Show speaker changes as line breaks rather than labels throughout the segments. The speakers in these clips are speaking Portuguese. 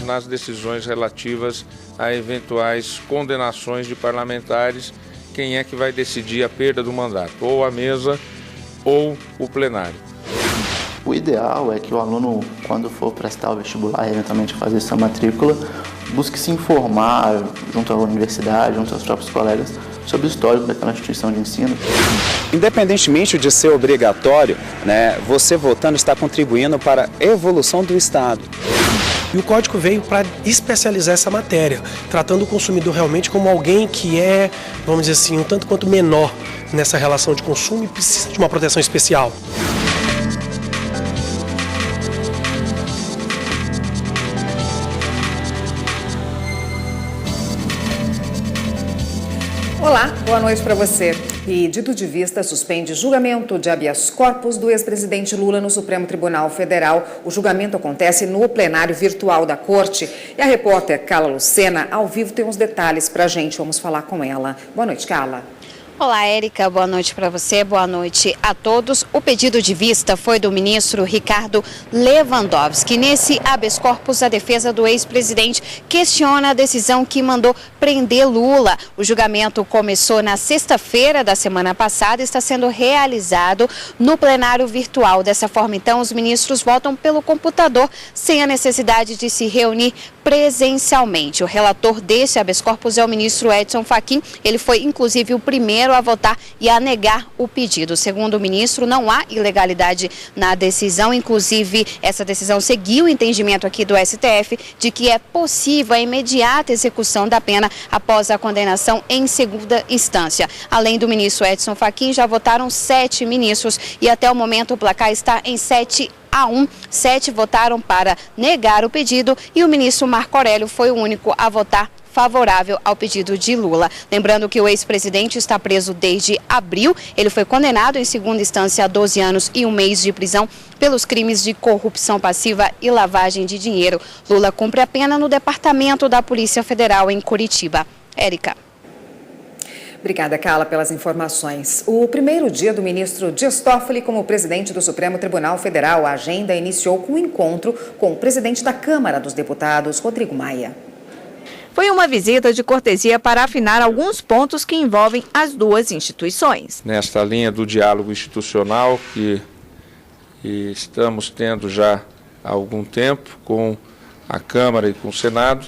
nas decisões relativas a eventuais condenações de parlamentares. Quem é que vai decidir a perda do mandato? Ou a mesa ou o plenário.
O ideal é que o aluno, quando for prestar o vestibular e eventualmente fazer sua matrícula, busque se informar junto à universidade, junto aos próprios colegas, sobre o histórico daquela instituição de ensino.
Independentemente de ser obrigatório, você votando está contribuindo para a evolução do Estado.
E o Código veio para especializar essa matéria, tratando o consumidor realmente como alguém que é, vamos dizer assim, um tanto quanto menor nessa relação de consumo e precisa de uma proteção especial.
Olá, boa noite para você. Pedido de vista suspende julgamento de habeas corpus do ex-presidente Lula no Supremo Tribunal Federal. O julgamento acontece no plenário virtual da Corte. E a repórter Carla Lucena, ao vivo, tem uns detalhes para a gente. Vamos falar com ela. Boa noite, Carla.
Olá, Érica. Boa noite para você, boa noite a todos. O pedido de vista foi do ministro Ricardo Lewandowski. Nesse habeas corpus, a defesa do ex-presidente questiona a decisão que mandou prender Lula. O julgamento começou na sexta-feira da semana passada e está sendo realizado no plenário virtual. Dessa forma, então, os ministros votam pelo computador, sem a necessidade de se reunir presencialmente. O relator desse habeas corpus é o ministro Edson Fachin. Ele foi, inclusive, o primeiro a votar e a negar o pedido. Segundo o ministro, não há ilegalidade na decisão. Inclusive, essa decisão seguiu o entendimento aqui do STF de que é possível a imediata execução da pena após a condenação em segunda instância. Além do ministro Edson Fachin, já votaram 7 ministros e até o momento o placar está em 7-1. 7 votaram para negar o pedido e o ministro Marco Aurélio foi o único a votar favorável ao pedido de Lula. Lembrando que o ex-presidente está preso desde abril. Ele foi condenado em segunda instância a 12 anos e 1 mês de prisão pelos crimes de corrupção passiva e lavagem de dinheiro. Lula cumpre a pena no Departamento da Polícia Federal em Curitiba. Érica.
Obrigada, Carla, pelas informações. O primeiro dia do ministro Dias Toffoli como presidente do Supremo Tribunal Federal, a agenda iniciou com um encontro com o presidente da Câmara dos Deputados, Rodrigo Maia.
Foi uma visita de cortesia para afinar alguns pontos que envolvem as duas instituições.
Nesta linha do diálogo institucional que estamos tendo já há algum tempo com a Câmara e com o Senado,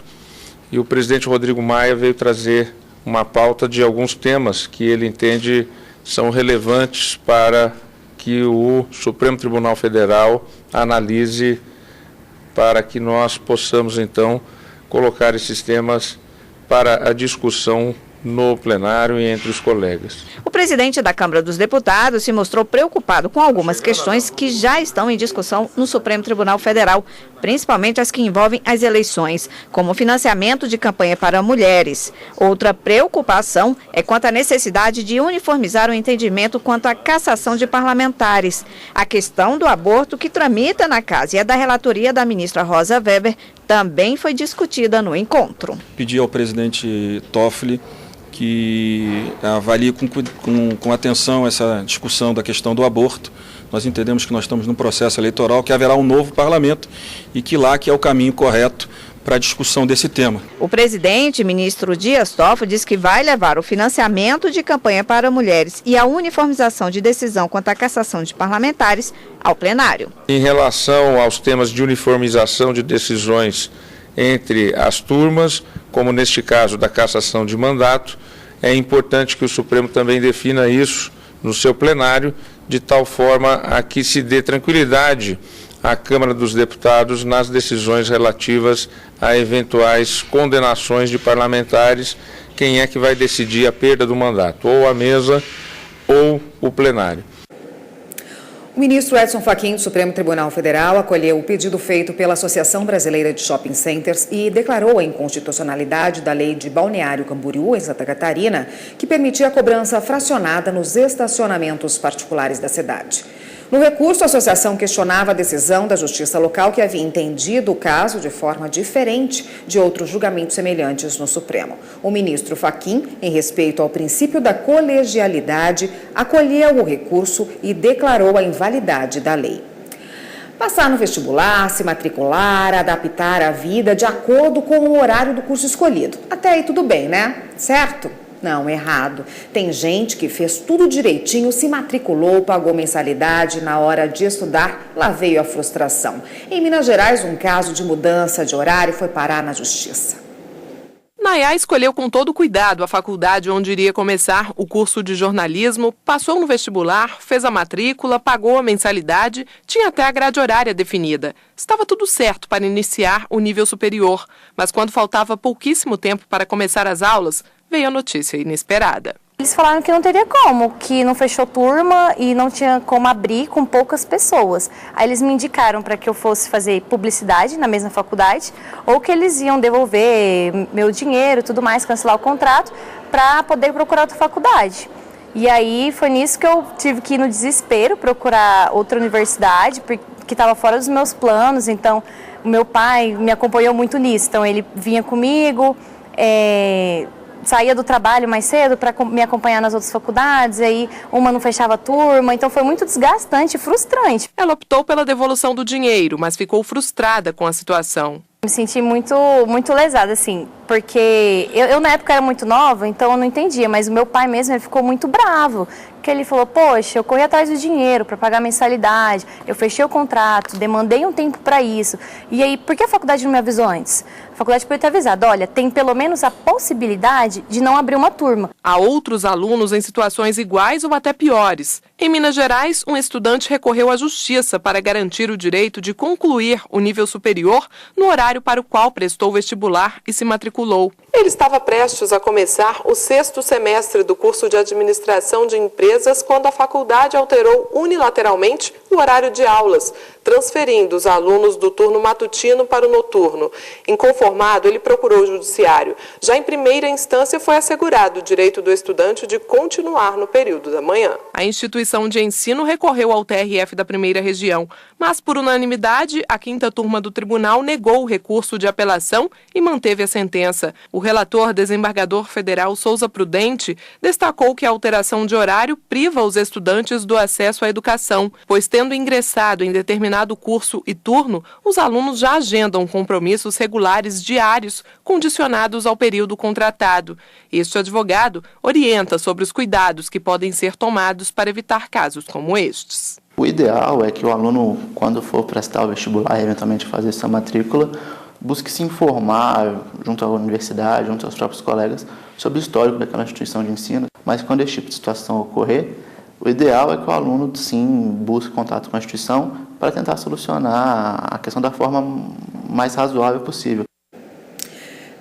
e o presidente Rodrigo Maia veio trazer uma pauta de alguns temas que ele entende são relevantes para que o Supremo Tribunal Federal analise, para que nós possamos, então, colocar esses temas para a discussão no plenário e entre os colegas.
O presidente da Câmara dos Deputados se mostrou preocupado com algumas questões que já estão em discussão no Supremo Tribunal Federal, principalmente as que envolvem as eleições, como o financiamento de campanha para mulheres. Outra preocupação é quanto à necessidade de uniformizar o entendimento quanto à cassação de parlamentares. A questão do aborto, que tramita na casa e é da relatoria da ministra Rosa Weber, também foi discutida no encontro.
Pedi ao presidente Toffoli que avalie com atenção essa discussão da questão do aborto. Nós entendemos que nós estamos num processo eleitoral, que haverá um novo parlamento e que lá que é o caminho correto para a discussão desse tema.
O presidente, ministro Dias Toffoli, diz que vai levar o financiamento de campanha para mulheres e a uniformização de decisão quanto à cassação de parlamentares ao plenário.
Em relação aos temas de uniformização de decisões entre as turmas, como neste caso da cassação de mandato, é importante que o Supremo também defina isso no seu plenário, de tal forma a que se dê tranquilidade à Câmara dos Deputados nas decisões relativas a eventuais condenações de parlamentares. Quem é que vai decidir a perda do mandato? Ou a mesa ou o plenário.
O ministro Edson Fachin, do Supremo Tribunal Federal, acolheu o pedido feito pela Associação Brasileira de Shopping Centers e declarou a inconstitucionalidade da lei de Balneário Camboriú, em Santa Catarina, que permitia a cobrança fracionada nos estacionamentos particulares da cidade. No recurso, a associação questionava a decisão da Justiça Local, que havia entendido o caso de forma diferente de outros julgamentos semelhantes no Supremo. O ministro Fachin, em respeito ao princípio da colegialidade, acolheu o recurso e declarou a invalidade da lei. Passar no vestibular, se matricular, adaptar a vida de acordo com o horário do curso escolhido. Até aí tudo bem, né? Certo? Não, errado. Tem gente que fez tudo direitinho, se matriculou, pagou mensalidade, na hora de estudar, lá veio a frustração. Em Minas Gerais, um caso de mudança de horário foi parar na justiça.
Nayá escolheu com todo cuidado a faculdade onde iria começar o curso de jornalismo, passou no vestibular, fez a matrícula, pagou a mensalidade, tinha até a grade horária definida. Estava tudo certo para iniciar o nível superior, mas quando faltava pouquíssimo tempo para começar as aulas, veio a notícia inesperada.
Eles falaram que não teria como, que não fechou turma e não tinha como abrir com poucas pessoas. Aí eles me indicaram para que eu fosse fazer publicidade na mesma faculdade, ou que eles iam devolver meu dinheiro e tudo mais, cancelar o contrato, para poder procurar outra faculdade. E aí foi nisso que eu tive que ir no desespero procurar outra universidade, porque estava fora dos meus planos. Então o meu pai me acompanhou muito nisso, então ele vinha comigo, saía do trabalho mais cedo para me acompanhar nas outras faculdades, aí uma não fechava a turma, então foi muito desgastante e frustrante.
Ela optou pela devolução do dinheiro, mas ficou frustrada com a situação.
Me senti muito lesada, assim, porque eu na época era muito nova, então eu não entendia, mas o meu pai mesmo ele ficou muito bravo, porque ele falou, poxa, eu corri atrás do dinheiro para pagar a mensalidade, eu fechei o contrato, demandei um tempo para isso, e aí, por que a faculdade não me avisou antes? A faculdade podia ter avisado, olha, tem pelo menos a possibilidade de não abrir uma turma.
Há outros alunos em situações iguais ou até piores. Em Minas Gerais, um estudante recorreu à justiça para garantir o direito de concluir o nível superior no horário para o qual prestou vestibular e se matriculou. Ele estava prestes a começar o 6º semestre do curso de administração de empresas quando a faculdade alterou unilateralmente o horário de aulas, transferindo os alunos do turno matutino para o noturno. Inconformado, ele procurou o judiciário. Já em primeira instância foi assegurado o direito do estudante de continuar no período da manhã. A instituição de ensino recorreu ao TRF da primeira região, mas por unanimidade, a 5ª turma do tribunal negou o recurso de apelação e manteve a sentença. O relator desembargador federal Souza Prudente destacou que a alteração de horário priva os estudantes do acesso à educação, pois tendo ingressado em determinado curso e turno, os alunos já agendam compromissos regulares diários condicionados ao período contratado. Este advogado orienta sobre os cuidados que podem ser tomados para evitar casos como estes.
O ideal é que o aluno, quando for prestar o vestibular e eventualmente fazer sua matrícula, busque se informar junto à universidade, junto aos próprios colegas, sobre o histórico daquela instituição de ensino. Mas quando esse tipo de situação ocorrer, o ideal é que o aluno, sim, busque contato com a instituição para tentar solucionar a questão da forma mais razoável possível.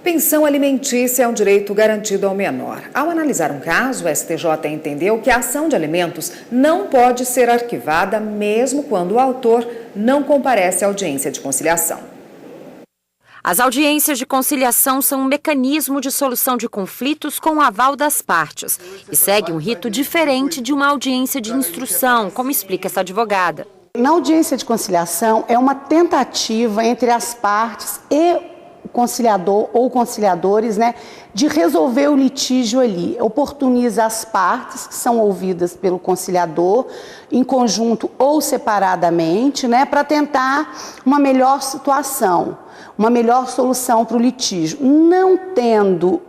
Pensão alimentícia é um direito garantido ao menor. Ao analisar um caso, o STJ entendeu que a ação de alimentos não pode ser arquivada mesmo quando o autor não comparece à audiência de conciliação.
As audiências de conciliação são um mecanismo de solução de conflitos com o aval das partes e segue um rito diferente de uma audiência de instrução, como explica essa advogada.
Na audiência de conciliação é uma tentativa entre as partes e o conciliador ou conciliadores, de resolver o litígio ali. Oportuniza as partes que são ouvidas pelo conciliador, em conjunto ou separadamente, para tentar uma melhor situação, uma melhor solução para o litígio. Não tendo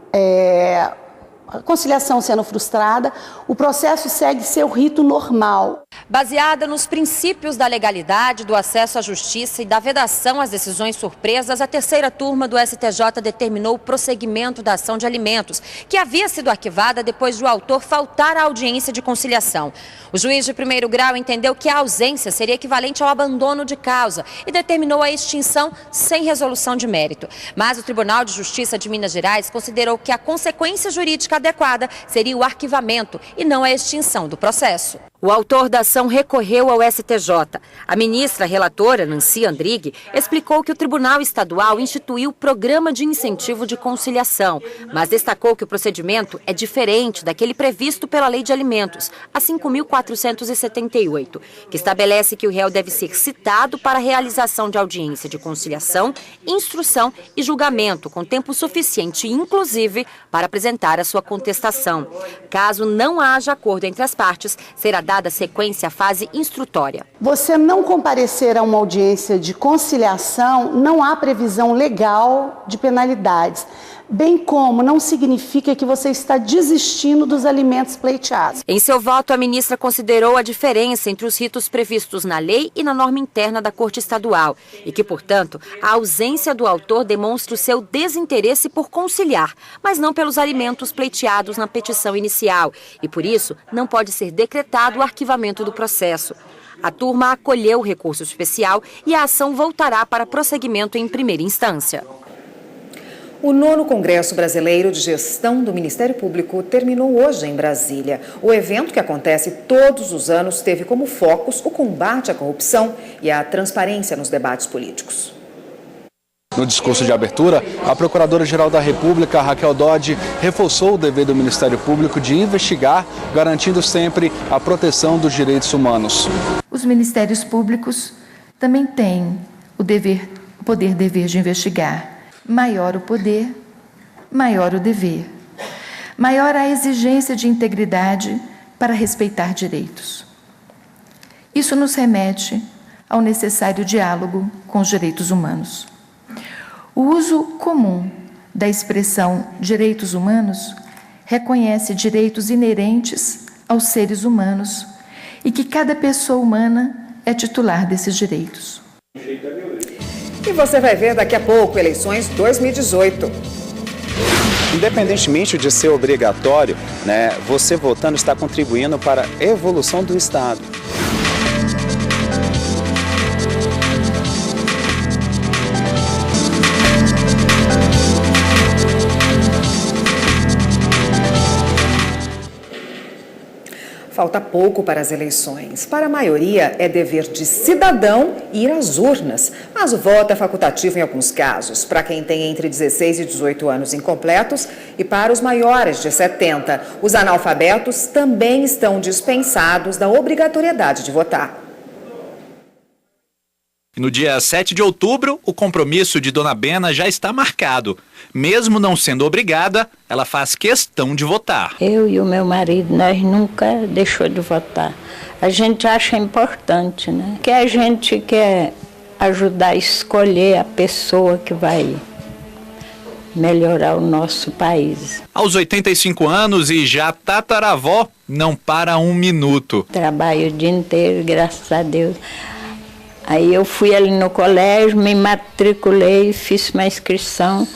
a conciliação sendo frustrada, o processo segue seu rito normal.
Baseada nos princípios da legalidade, do acesso à justiça e da vedação às decisões surpresas, a 3ª turma do STJ determinou o prosseguimento da ação de alimentos, que havia sido arquivada depois de o autor faltar à audiência de conciliação. O juiz de primeiro grau entendeu que a ausência seria equivalente ao abandono de causa e determinou a extinção sem resolução de mérito. Mas o Tribunal de Justiça de Minas Gerais considerou que a consequência jurídica adequada seria o arquivamento e não a extinção do processo. O autor da ação recorreu ao STJ. A ministra relatora, Nancy Andrighi, explicou que o Tribunal Estadual instituiu o Programa de Incentivo de Conciliação, mas destacou que o procedimento é diferente daquele previsto pela Lei de Alimentos, a 5.478, que estabelece que o réu deve ser citado para a realização de audiência de conciliação, instrução e julgamento, com tempo suficiente, inclusive, para apresentar a sua contestação. Caso não haja acordo entre as partes, será dada sequência à fase instrutória.
Você não comparecer a uma audiência de conciliação, não há previsão legal de penalidades, bem como não significa que você está desistindo dos alimentos pleiteados.
Em seu voto, a ministra considerou a diferença entre os ritos previstos na lei e na norma interna da Corte Estadual e que, portanto, a ausência do autor demonstra o seu desinteresse por conciliar, mas não pelos alimentos pleiteados na petição inicial e, por isso, não pode ser decretado o arquivamento do processo. A turma acolheu o recurso especial e a ação voltará para prosseguimento em primeira instância.
O 9º Congresso Brasileiro de Gestão do Ministério Público terminou hoje em Brasília. O evento, que acontece todos os anos, teve como focos o combate à corrupção e a transparência nos debates políticos.
No discurso de abertura, a Procuradora-Geral da República, Raquel Dodge, reforçou o dever do Ministério Público de investigar, garantindo sempre a proteção dos direitos humanos.
Os ministérios públicos também têm o poder-dever de investigar. Maior o poder, maior o dever. Maior a exigência de integridade para respeitar direitos. Isso nos remete ao necessário diálogo com os direitos humanos. O uso comum da expressão direitos humanos reconhece direitos inerentes aos seres humanos e que cada pessoa humana é titular desses direitos.
E você vai ver daqui a pouco, eleições 2018.
Independentemente de ser obrigatório, você votando está contribuindo para a evolução do Estado.
Falta pouco para as eleições. Para a maioria, é dever de cidadão ir às urnas. Mas o voto é facultativo em alguns casos, para quem tem entre 16 e 18 anos incompletos e para os maiores de 70. Os analfabetos também estão dispensados da obrigatoriedade de votar.
No dia 7 de outubro, o compromisso de Dona Bena já está marcado. Mesmo não sendo obrigada, ela faz questão de votar.
Eu e o meu marido, nós nunca deixou de votar. A gente acha importante, né? Que a gente quer ajudar a escolher a pessoa que vai melhorar o nosso país.
Aos 85 anos e já tataravó, não para um minuto.
Trabalho o dia inteiro, graças a Deus. Aí eu fui ali no colégio, me matriculei, fiz uma inscrição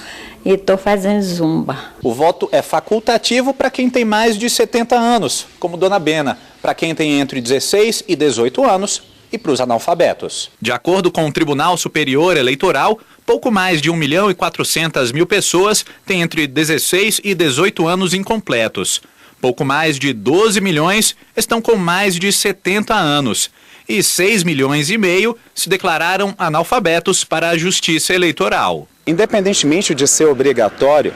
e estou fazendo zumba.
O voto é facultativo para quem tem mais de 70 anos, como Dona Bena, para quem tem entre 16 e 18 anos e para os analfabetos. De acordo com o Tribunal Superior Eleitoral, pouco mais de 1.400.000 pessoas têm entre 16 e 18 anos incompletos. Pouco mais de 12 milhões estão com mais de 70 anos. E 6,5 milhões se declararam analfabetos para a Justiça Eleitoral.
Independentemente de ser obrigatório,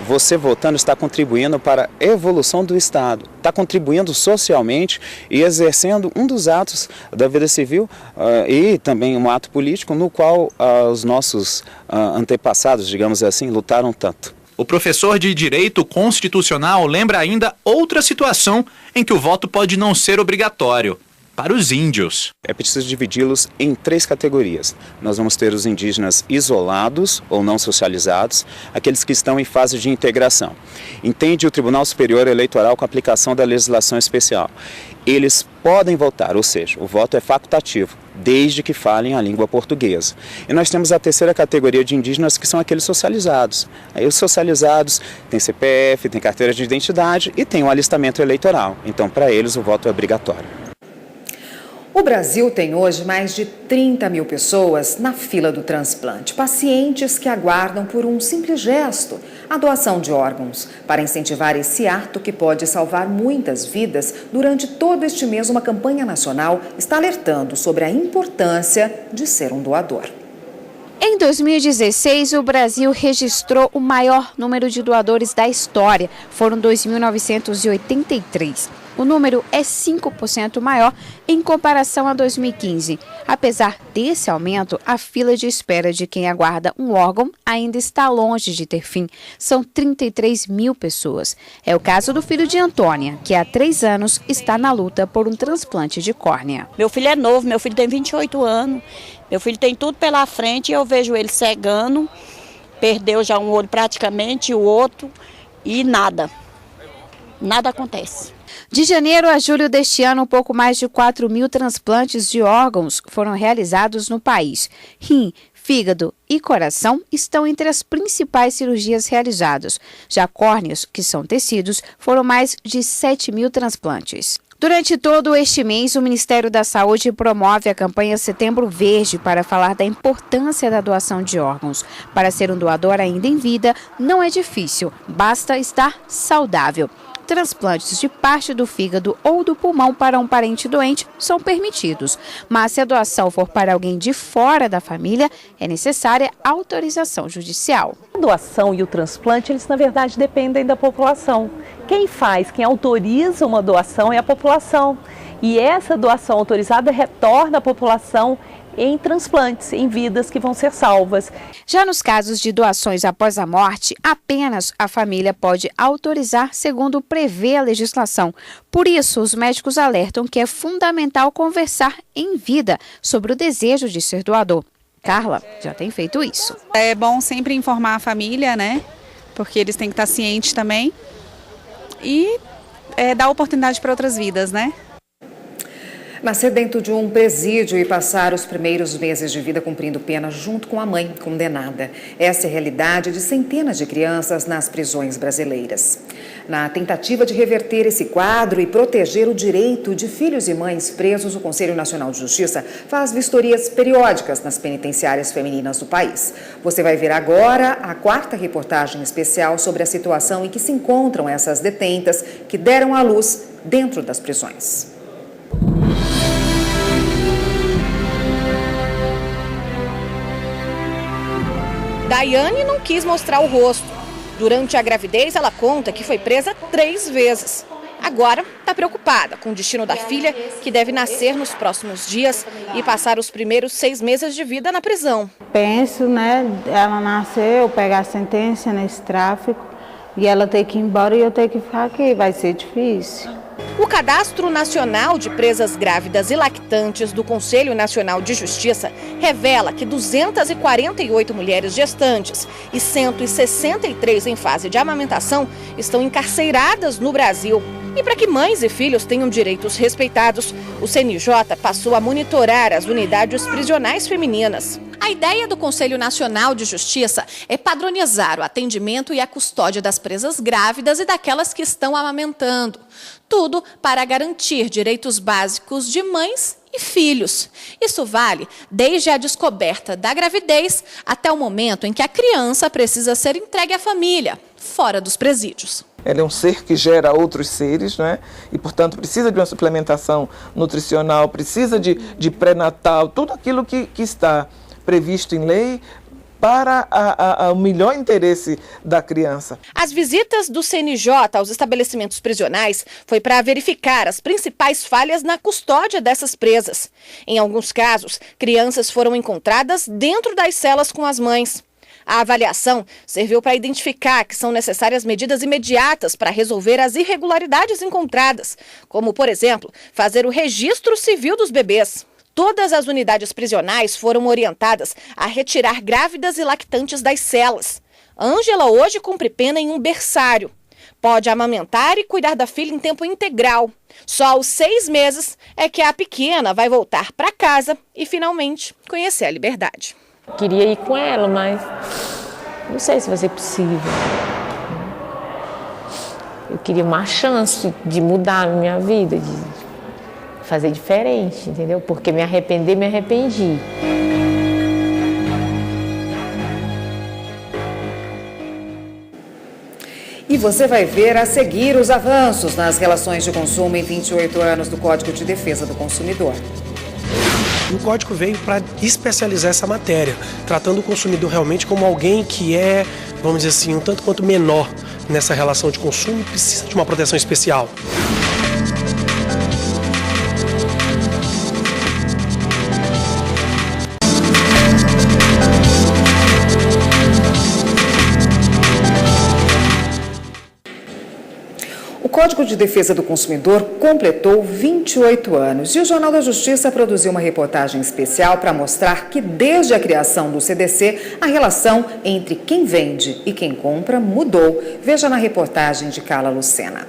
você votando está contribuindo para a evolução do Estado, está contribuindo socialmente e exercendo um dos atos da vida civil e também um ato político no qual os nossos antepassados, digamos assim, lutaram tanto.
O professor de Direito Constitucional lembra ainda outra situação em que o voto pode não ser obrigatório. Para os índios.
É preciso dividi-los em 3 categorias. Nós vamos ter os indígenas isolados ou não socializados, aqueles que estão em fase de integração. Entende o Tribunal Superior Eleitoral com a aplicação da legislação especial. Eles podem votar, ou seja, o voto é facultativo, desde que falem a língua portuguesa. E nós temos a 3ª categoria de indígenas, que são aqueles socializados. Aí os socializados têm CPF, têm carteira de identidade e têm um alistamento eleitoral. Então, para eles, o voto é obrigatório.
O Brasil tem hoje mais de 30 mil pessoas na fila do transplante, pacientes que aguardam por um simples gesto, a doação de órgãos. Para incentivar esse ato que pode salvar muitas vidas, durante todo este mês uma campanha nacional está alertando sobre a importância de ser um doador.
Em 2016, o Brasil registrou o maior número de doadores da história, foram 2.983. O número é 5% maior em comparação a 2015. Apesar desse aumento, a fila de espera de quem aguarda um órgão ainda está longe de ter fim. São 33 mil pessoas. É o caso do filho de Antônia, que há 3 anos está na luta por um transplante de córnea.
Meu filho é novo, meu filho tem 28 anos. Meu filho tem tudo pela frente e eu vejo ele cegando. Perdeu já um olho praticamente, o outro, e nada acontece.
De janeiro a julho deste ano, um pouco mais de 4 mil transplantes de órgãos foram realizados no país. Rim, fígado e coração estão entre as principais cirurgias realizadas. Já córneas, que são tecidos, foram mais de 7 mil transplantes. Durante todo este mês, o Ministério da Saúde promove a campanha Setembro Verde para falar da importância da doação de órgãos. Para ser um doador ainda em vida, não é difícil, basta estar saudável. Transplantes de parte do fígado ou do pulmão para um parente doente são permitidos, mas se a doação for para alguém de fora da família, é necessária autorização judicial.
A doação e o transplante, eles na verdade dependem da população. Quem faz, quem autoriza uma doação é a população. E essa doação autorizada retorna à população em transplantes, em vidas que vão ser salvas.
Já nos casos de doações após a morte, apenas a família pode autorizar segundo prevê a legislação. Por isso, os médicos alertam que é fundamental conversar em vida sobre o desejo de ser doador. Carla já tem feito isso.
É bom sempre informar a família, né? Porque eles têm que estar cientes também. E dar oportunidade para outras vidas, né?
Nascer dentro de um presídio e passar os primeiros meses de vida cumprindo pena junto com a mãe condenada. Essa é a realidade de centenas de crianças nas prisões brasileiras. Na tentativa de reverter esse quadro e proteger o direito de filhos e mães presos, o Conselho Nacional de Justiça faz vistorias periódicas nas penitenciárias femininas do país. Você vai ver agora a 4ª reportagem especial sobre a situação em que se encontram essas detentas que deram à luz dentro das prisões.
Daiane não quis mostrar o rosto. Durante a gravidez, ela conta que foi presa 3 vezes. Agora, está preocupada com o destino da filha, que deve nascer nos próximos dias e passar os primeiros 6 meses de vida na prisão.
Penso, ela nascer, eu pegar a sentença nesse tráfico e ela ter que ir embora e eu ter que ficar aqui, vai ser difícil.
O Cadastro Nacional de Presas Grávidas e Lactantes do Conselho Nacional de Justiça revela que 248 mulheres gestantes e 163 em fase de amamentação estão encarceradas no Brasil. E para que mães e filhos tenham direitos respeitados, o CNJ passou a monitorar as unidades prisionais femininas. A ideia do Conselho Nacional de Justiça é padronizar o atendimento e a custódia das presas grávidas e daquelas que estão amamentando. Tudo para garantir direitos básicos de mães e filhos. Isso vale desde a descoberta da gravidez até o momento em que a criança precisa ser entregue à família, fora dos presídios.
Ela é um ser que gera outros seres, né? E, portanto, precisa de uma suplementação nutricional, precisa de pré-natal, tudo aquilo que está previsto em lei para o melhor interesse da criança.
As visitas do CNJ aos estabelecimentos prisionais foi para verificar as principais falhas na custódia dessas presas. Em alguns casos, crianças foram encontradas dentro das celas com as mães. A avaliação serviu para identificar que são necessárias medidas imediatas para resolver as irregularidades encontradas, como, por exemplo, fazer o registro civil dos bebês. Todas as unidades prisionais foram orientadas a retirar grávidas e lactantes das celas. Ângela hoje cumpre pena em um berçário. Pode amamentar e cuidar da filha em tempo integral. Só aos 6 meses é que a pequena vai voltar para casa e finalmente conhecer a liberdade.
Queria ir com ela, mas não sei se vai ser possível. Eu queria uma chance de mudar a minha vida, de fazer diferente, entendeu? Porque me arrependi.
E você vai ver a seguir os avanços nas relações de consumo em 28 anos do Código de Defesa do Consumidor.
O Código veio para especializar essa matéria, tratando o consumidor realmente como alguém que é, vamos dizer assim, um tanto quanto menor nessa relação de consumo e precisa de uma proteção especial.
Código de Defesa do Consumidor completou 28 anos e o Jornal da Justiça produziu uma reportagem especial para mostrar que desde a criação do CDC, a relação entre quem vende e quem compra mudou. Veja na reportagem de Carla Lucena.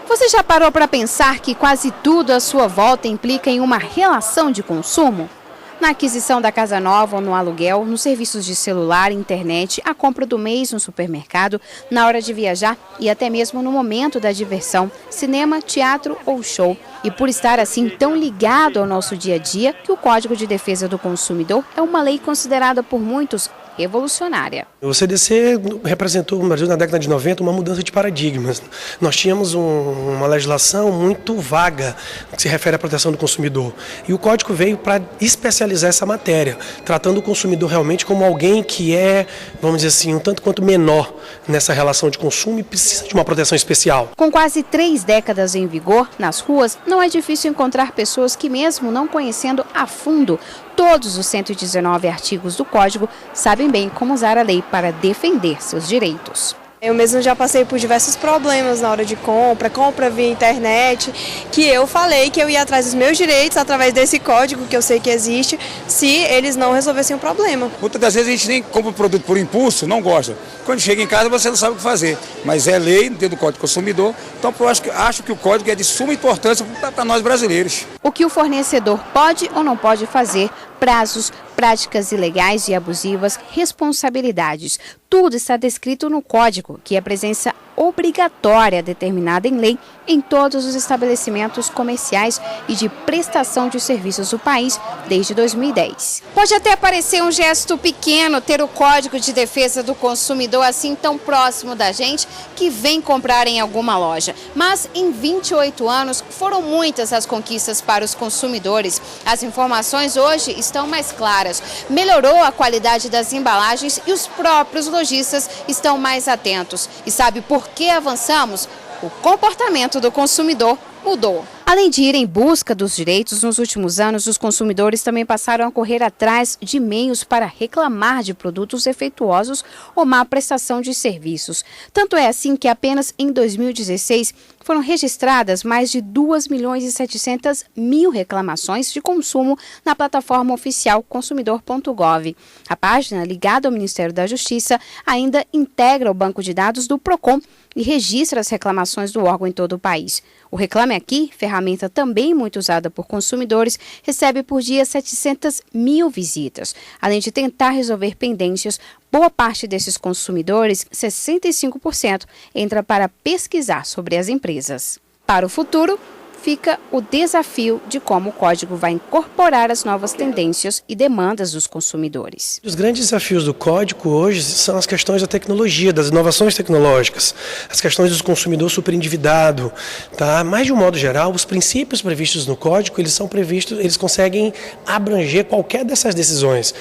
Você já parou para pensar que quase tudo à sua volta implica em uma relação de consumo? Na aquisição da casa nova ou no aluguel, nos serviços de celular, internet, a compra do mês no supermercado, na hora de viajar e até mesmo no momento da diversão, cinema, teatro ou show. E por estar assim tão ligado ao nosso dia a dia, que o Código de Defesa do Consumidor é uma lei considerada por muitos revolucionária.
O CDC representou no Brasil na década de 90 uma mudança de paradigmas. Nós tínhamos uma legislação muito vaga que se refere à proteção do consumidor. E o Código veio para especializar essa matéria, tratando o consumidor realmente como alguém que é, vamos dizer assim, um tanto quanto menor nessa relação de consumo e precisa de uma proteção especial.
Com quase 3 décadas em vigor, nas ruas, não é difícil encontrar pessoas que, mesmo não conhecendo a fundo todos os 119 artigos do Código, sabem bem como usar a lei para defender seus direitos.
Eu mesmo já passei por diversos problemas na hora de compra via internet, que eu falei que eu ia atrás dos meus direitos através desse código que eu sei que existe, se eles não resolvessem o problema.
Muitas das vezes a gente nem compra o produto por impulso, não gosta. Quando chega em casa você não sabe o que fazer, mas é lei dentro do Código do Consumidor, então eu acho que o código é de suma importância para nós brasileiros.
O que o fornecedor pode ou não pode fazer, prazos, práticas ilegais e abusivas, responsabilidades. Tudo está descrito no Código, que é presença obrigatória determinada em lei em todos os estabelecimentos comerciais e de prestação de serviços do país desde 2010. Pode até parecer um gesto pequeno ter o Código de Defesa do Consumidor assim tão próximo da gente que vem comprar em alguma loja. Mas em 28 anos foram muitas as conquistas para os consumidores. As informações hoje estão mais claras. Melhorou a qualidade das embalagens e os próprios lojistas estão mais atentos. E sabe por que avançamos? O comportamento do consumidor mudou. Além de ir em busca dos direitos, nos últimos anos, os consumidores também passaram a correr atrás de meios para reclamar de produtos defeituosos ou má prestação de serviços. Tanto é assim que apenas em 2016 foram registradas mais de 2.700.000 reclamações de consumo na plataforma oficial consumidor.gov. A página, ligada ao Ministério da Justiça, ainda integra o banco de dados do PROCON e registra as reclamações do órgão em todo o país. O Reclame Aqui, ferramenta também muito usada por consumidores, recebe por dia 700.000 visitas. Além de tentar resolver pendências, boa parte desses consumidores, 65%, entra para pesquisar sobre as empresas. Para o futuro, fica o desafio de como o Código vai incorporar as novas tendências e demandas dos consumidores.
Os grandes desafios do Código hoje são as questões da tecnologia, das inovações tecnológicas, as questões do consumidor superendividado, tá? Mas de um modo geral, os princípios previstos no Código, eles conseguem abranger qualquer dessas decisões.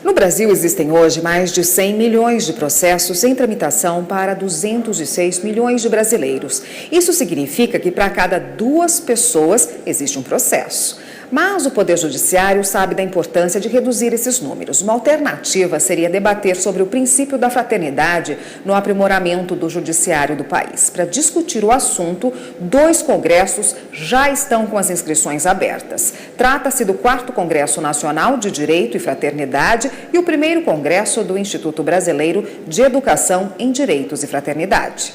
No Brasil, existem hoje mais de 100 milhões de processos em tramitação para 206 milhões de brasileiros. Isso significa que para cada 2 pessoas existe um processo. Mas o Poder Judiciário sabe da importância de reduzir esses números. Uma alternativa seria debater sobre o princípio da fraternidade no aprimoramento do judiciário do país. Para discutir o assunto, 2 congressos já estão com as inscrições abertas. Trata-se do 4º Congresso Nacional de Direito e Fraternidade e o 1º Congresso do Instituto Brasileiro de Educação em Direitos e Fraternidade.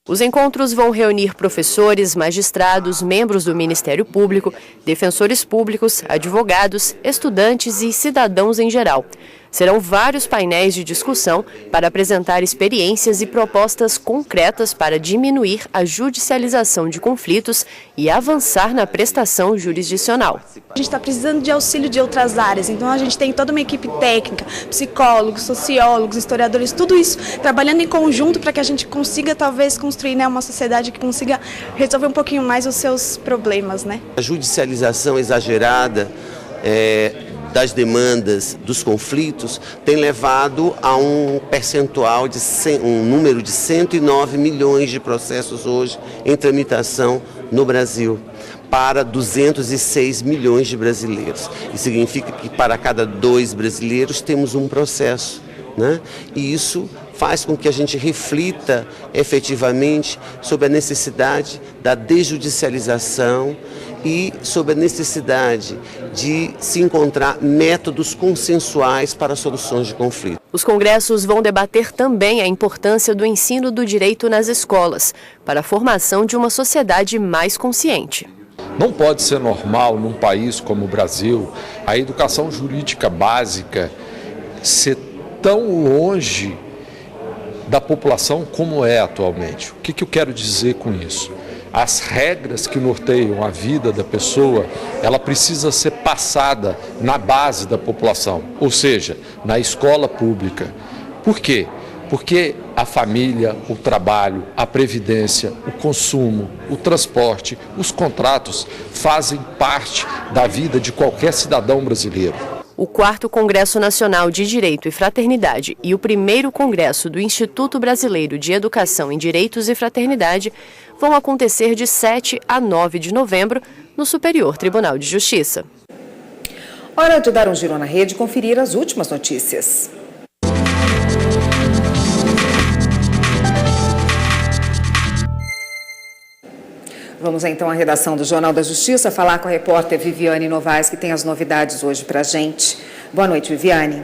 Os encontros vão reunir professores, magistrados, membros do Ministério Público, defensores públicos, advogados, estudantes e cidadãos em geral. Serão vários painéis de discussão para apresentar experiências e propostas concretas para diminuir a judicialização de conflitos e avançar na prestação jurisdicional.
A gente está precisando de auxílio de outras áreas, então a gente tem toda uma equipe técnica, psicólogos, sociólogos, historiadores, tudo isso trabalhando em conjunto para que a gente consiga talvez construir, né, uma sociedade que consiga resolver um pouquinho mais os seus problemas, né?
A judicialização exagerada das demandas, dos conflitos, tem levado a um percentual de um número de 109 milhões de processos hoje em tramitação no Brasil, para 206 milhões de brasileiros. Isso significa que para cada 2 brasileiros temos um processo, né? E isso faz com que a gente reflita efetivamente sobre a necessidade da desjudicialização e sobre a necessidade de se encontrar métodos consensuais para soluções de conflito.
Os congressos vão debater também a importância do ensino do direito nas escolas, para a formação de uma sociedade mais consciente.
Não pode ser normal num país como o Brasil a educação jurídica básica ser tão longe da população como é atualmente. O que eu quero dizer com isso? As regras que norteiam a vida da pessoa, ela precisa ser passada na base da população, ou seja, na escola pública. Por quê? Porque a família, o trabalho, a previdência, o consumo, o transporte, os contratos fazem parte da vida de qualquer cidadão brasileiro.
O 4º Congresso Nacional de Direito e Fraternidade e o 1º Congresso do Instituto Brasileiro de Educação em Direitos e Fraternidade vão acontecer de 7 a 9 de novembro no Superior Tribunal de Justiça.
Hora de dar um giro na rede e conferir as últimas notícias. Vamos então à redação do Jornal da Justiça falar com a repórter Viviane Novaes, que tem as novidades hoje para a gente. Boa noite, Viviane.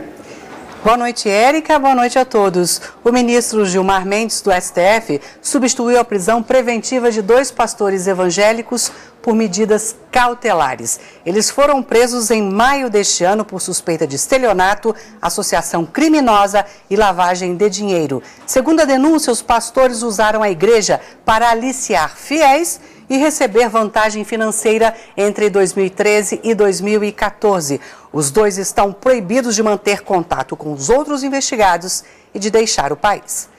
Boa noite, Érica. Boa noite a todos. O ministro Gilmar Mendes, do STF, substituiu a prisão preventiva de 2 pastores evangélicos por medidas cautelares. Eles foram presos em maio deste ano por suspeita de estelionato, associação criminosa e lavagem de dinheiro. Segundo a denúncia, os pastores usaram a igreja para aliciar fiéis e receber vantagem financeira entre 2013 e 2014. Os 2 estão proibidos de manter contato com os outros investigados e de deixar o país.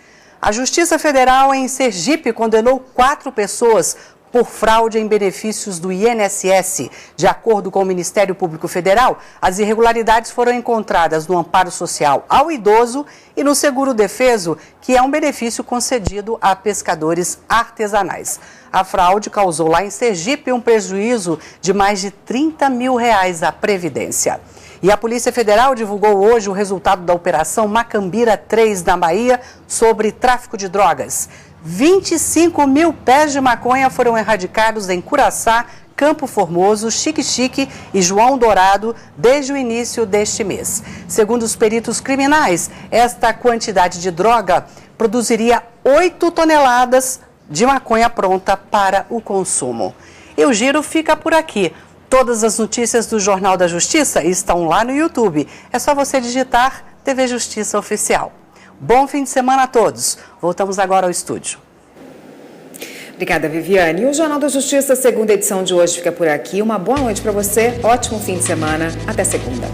A Justiça Federal em Sergipe condenou 4 pessoas por fraude em benefícios do INSS. De acordo com o Ministério Público Federal, as irregularidades foram encontradas no amparo social ao idoso e no seguro-defeso, que é um benefício concedido a pescadores artesanais. A fraude causou lá em Sergipe um prejuízo de mais de R$30 mil à Previdência. E a Polícia Federal divulgou hoje o resultado da Operação Macambira 3 na Bahia sobre tráfico de drogas. 25 mil pés de maconha foram erradicados em Curaçá, Campo Formoso, Xique-Xique e João Dourado desde o início deste mês. Segundo os peritos criminais, esta quantidade de droga produziria 8 toneladas de maconha pronta para o consumo. E o giro fica por aqui. Todas as notícias do Jornal da Justiça estão lá no YouTube. É só você digitar TV Justiça Oficial. Bom fim de semana a todos. Voltamos agora ao estúdio.
Obrigada, Viviane. E o Jornal da Justiça, segunda edição de hoje, fica por aqui. Uma boa noite para você, ótimo fim de semana. Até segunda.